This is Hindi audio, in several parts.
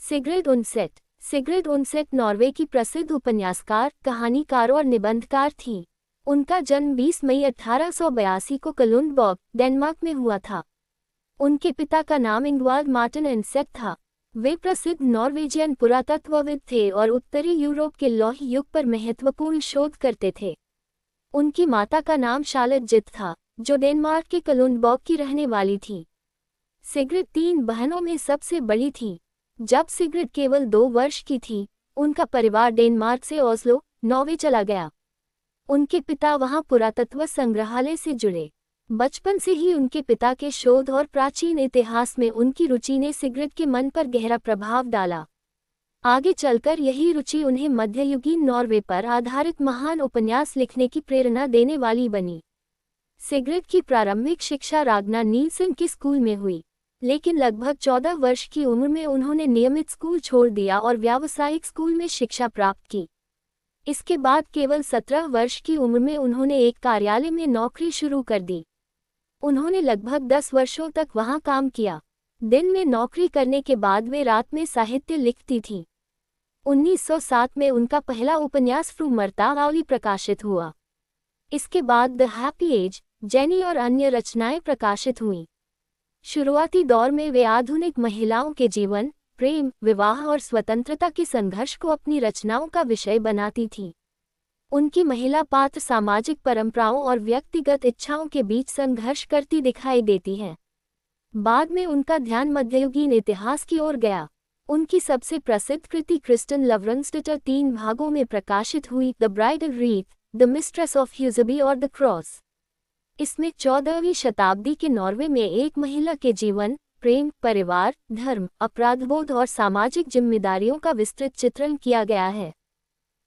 सिग्रिड उनसेट। सिग्रिड उनसेट नॉर्वे की प्रसिद्ध उपन्यासकार, कहानीकार और निबंधकार थी। उनका जन्म 20 मई 1882 को कलुंडबर्ग, डेनमार्क में हुआ था। उनके पिता का नाम इंगवाल्ड मार्टिन इनसेट था। वे प्रसिद्ध नॉर्वेजियन पुरातत्वविद थे और उत्तरी यूरोप के लौह युग पर महत्वपूर्ण शोध करते थे। उनकी माता का नाम शार्लेट जित था, जो डेनमार्क के कलुंडबर्ग की रहने वाली थी। सिग्रिड 3 बहनों में सबसे बड़ी थी। जब सिग्रिड केवल 2 वर्ष की थी, उनका परिवार डेनमार्क से ओस्लो, नॉर्वे चला गया। उनके पिता वहां पुरातत्व संग्रहालय से जुड़े। बचपन से ही उनके पिता के शोध और प्राचीन इतिहास में उनकी रुचि ने सिग्रिड के मन पर गहरा प्रभाव डाला। आगे चलकर यही रुचि उन्हें मध्ययुगीन नॉर्वे पर आधारित महान उपन्यास लिखने की प्रेरणा देने वाली बनी। सिग्रिड की प्रारंभिक शिक्षा रागना नीलसन के स्कूल में हुई, लेकिन लगभग 14 वर्ष की उम्र में उन्होंने नियमित स्कूल छोड़ दिया और व्यावसायिक स्कूल में शिक्षा प्राप्त की। इसके बाद केवल 17 वर्ष की उम्र में उन्होंने एक कार्यालय में नौकरी शुरू कर दी। उन्होंने लगभग 10 वर्षों तक वहां काम किया। दिन में नौकरी करने के बाद वे रात में साहित्य लिखती थीं। 1907 में उनका पहला उपन्यास फ्रू मर्तावली प्रकाशित हुआ। इसके बाद द हैप्पी एज, जेनी और अन्य रचनाएं प्रकाशित हुईं। शुरुआती दौर में वे आधुनिक महिलाओं के जीवन, प्रेम, विवाह और स्वतंत्रता के संघर्ष को अपनी रचनाओं का विषय बनाती थीं। उनकी महिला पात्र सामाजिक परंपराओं और व्यक्तिगत इच्छाओं के बीच संघर्ष करती दिखाई देती हैं। बाद में उनका ध्यान मध्ययुगीन इतिहास की ओर गया। उनकी सबसे प्रसिद्ध कृति क्रिस्टन लवरेंसडटर 3 भागों में प्रकाशित हुई, the bridal wreath, the mistress of Husaby और द क्रॉस। इसमें 14वीं शताब्दी के नॉर्वे में एक महिला के जीवन, प्रेम, परिवार, धर्म, अपराधबोध और सामाजिक जिम्मेदारियों का विस्तृत चित्रण किया गया है।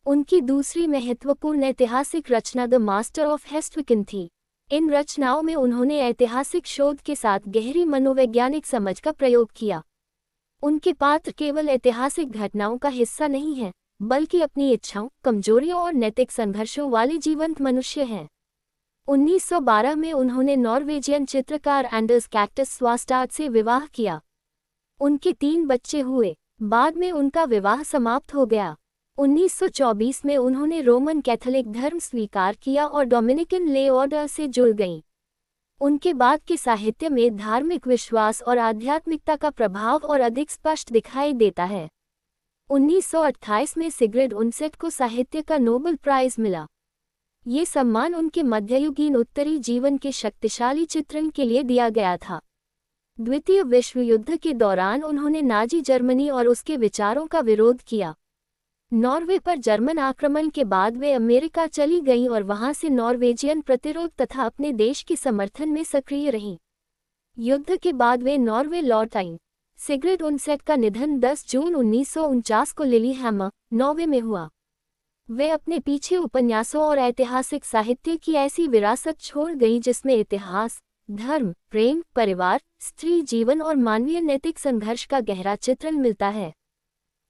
उनकी दूसरी महत्वपूर्ण ऐतिहासिक रचना द मास्टर ऑफ हेस्टविकन थी। इन रचनाओं में उन्होंने ऐतिहासिक शोध के साथ गहरी मनोवैज्ञानिक समझ का प्रयोग किया। उनके पात्र केवल ऐतिहासिक घटनाओं का हिस्सा नहीं हैं, बल्कि अपनी इच्छाओं, कमजोरियों और नैतिक संघर्षों वाले जीवंत मनुष्य हैं। 1912 में उन्होंने नॉर्वेजियन चित्रकार एंडर्स कैक्टस स्वास्टाड से विवाह किया। उनके 3 बच्चे हुए। बाद में उनका विवाह समाप्त हो गया। 1924 में उन्होंने रोमन कैथोलिक धर्म स्वीकार किया और डोमिनिकन ले ऑर्डर से जुड़ गईं। उनके बाद के साहित्य में धार्मिक विश्वास और आध्यात्मिकता का प्रभाव और अधिक स्पष्ट दिखाई देता है। 1928 में सिग्रिड उनसेट को साहित्य का नोबेल प्राइज मिला। ये सम्मान उनके मध्ययुगीन उत्तरी जीवन के शक्तिशाली चित्रण के लिए दिया गया था। द्वितीय विश्व युद्ध के दौरान उन्होंने नाजी जर्मनी और उसके विचारों का विरोध किया। नॉर्वे पर जर्मन आक्रमण के बाद वे अमेरिका चली गईं और वहां से नॉर्वेजियन प्रतिरोध तथा अपने देश के समर्थन में सक्रिय रहीं। युद्ध के बाद वे नॉर्वे लौट आईं। सिग्रिड उनसेट का निधन 10 जून 1949 को लिलीहैमर, नॉर्वे में हुआ। वे अपने पीछे उपन्यासों और ऐतिहासिक साहित्य की ऐसी विरासत छोड़ गईं जिसमें इतिहास, धर्म, प्रेम, परिवार, स्त्री जीवन और मानवीय नैतिक संघर्ष का गहरा चित्रण मिलता है।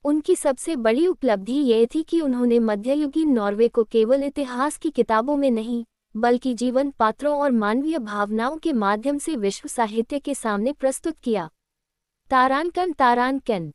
उनकी सबसे बड़ी उपलब्धि ये थी कि उन्होंने मध्ययुगीन नॉर्वे को केवल इतिहास की किताबों में नहीं, बल्कि जीवन पात्रों और मानवीय भावनाओं के माध्यम से विश्व साहित्य के सामने प्रस्तुत किया। तारांकन।